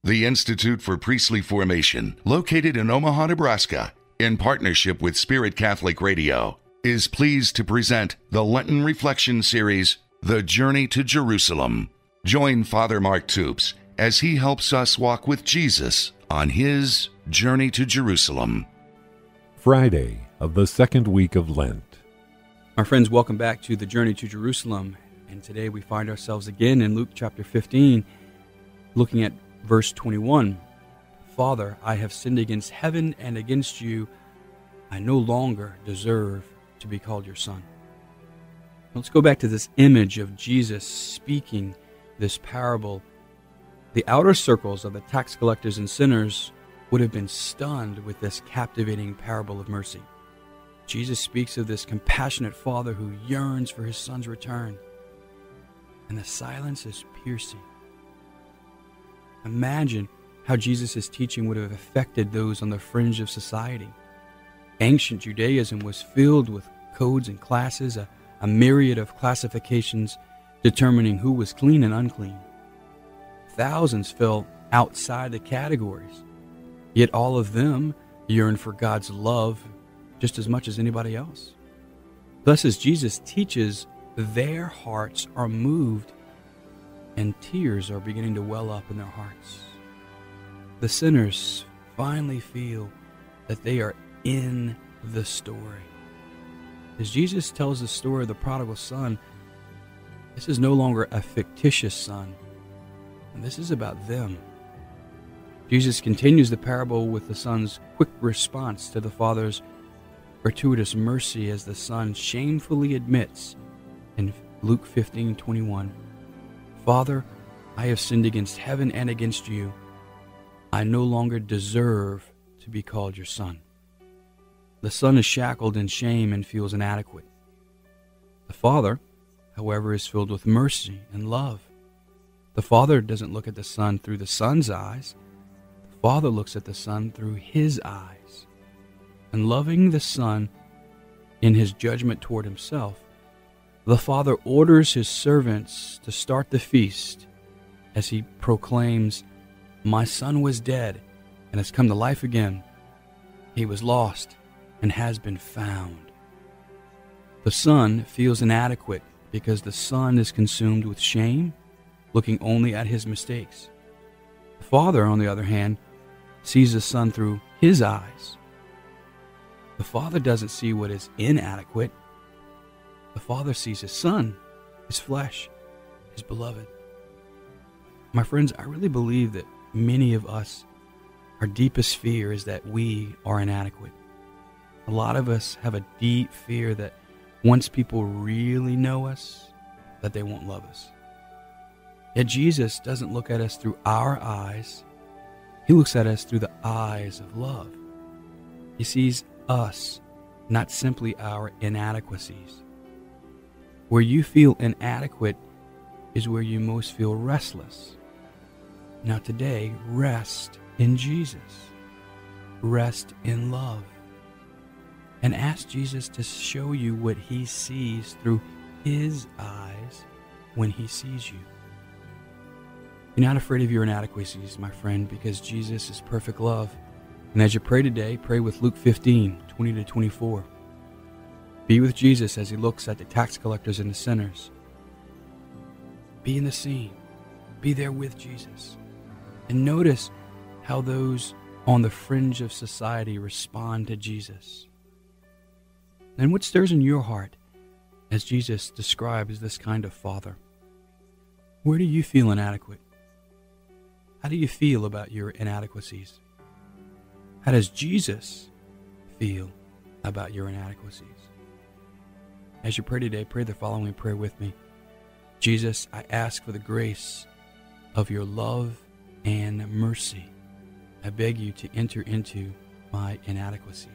The Institute for Priestly Formation, located in Omaha, Nebraska, in partnership with Spirit Catholic Radio, is pleased to present the Lenten Reflection Series, The Journey to Jerusalem. Join Father Mark Toups as he helps us walk with Jesus on his journey to Jerusalem. Friday of the second week of Lent. My friends, welcome back to The Journey to Jerusalem. And today we find ourselves again in Luke chapter 15, looking at verse 21. Father, I have sinned against heaven and against you. I no longer deserve to be called your son. Let's go back to this image of Jesus speaking this parable. The outer circles of the tax collectors and sinners would have been stunned with this captivating parable of mercy. Jesus speaks of this compassionate father who yearns for his son's return. And the silence is piercing. Imagine how Jesus' teaching would have affected those on the fringe of society. Ancient Judaism was filled with codes and classes, a myriad of classifications determining who was clean and unclean. Thousands fell outside the categories, yet all of them yearned for God's love just as much as anybody else. Thus, as Jesus teaches, their hearts are moved and tears are beginning to well up in their hearts. The sinners finally feel that they are in the story. As Jesus tells the story of the prodigal son, this is no longer a fictitious son, and this is about them. Jesus continues the parable with the son's quick response to the father's gratuitous mercy as the son shamefully admits in Luke 15:21, Father, I have sinned against heaven and against you. I no longer deserve to be called your son. The son is shackled in shame and feels inadequate. The father, however, is filled with mercy and love. The father doesn't look at the son through the son's eyes. The father looks at the son through his eyes. And loving the son in his judgment toward himself, the father orders his servants to start the feast as he proclaims, My son was dead and has come to life again. He was lost and has been found. The son feels inadequate because the son is consumed with shame, looking only at his mistakes. The father, on the other hand, sees the son through his eyes. The father doesn't see what is inadequate. The father sees his son, his flesh, his beloved. My friends, I really believe that many of us, our deepest fear is that we are inadequate. A lot of us have a deep fear that once people really know us, that they won't love us. Yet Jesus doesn't look at us through our eyes. He looks at us through the eyes of love. He sees us, not simply our inadequacies. Where you feel inadequate is where you most feel restless. Now today, rest in Jesus. Rest in love. And ask Jesus to show you what he sees through his eyes when he sees you. You're not afraid of your inadequacies, my friend, because Jesus is perfect love. And as you pray today, pray with Luke 15:20-24. Be with Jesus as he looks at the tax collectors and the sinners. Be in the scene. Be there with Jesus. And notice how those on the fringe of society respond to Jesus. And what stirs in your heart as Jesus describes this kind of father? Where do you feel inadequate? How do you feel about your inadequacies? How does Jesus feel about your inadequacies? As you pray today, pray the following prayer with me. Jesus, I ask for the grace of your love and mercy. I beg you to enter into my inadequacies.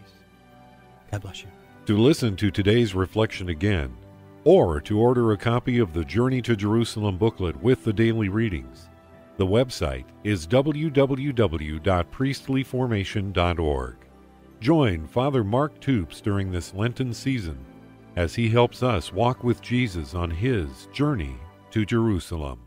God bless you. To listen to today's reflection again, or to order a copy of the Journey to Jerusalem booklet with the daily readings, the website is www.priestlyformation.org. Join Father Mark Toups during this Lenten season as he helps us walk with Jesus on his journey to Jerusalem.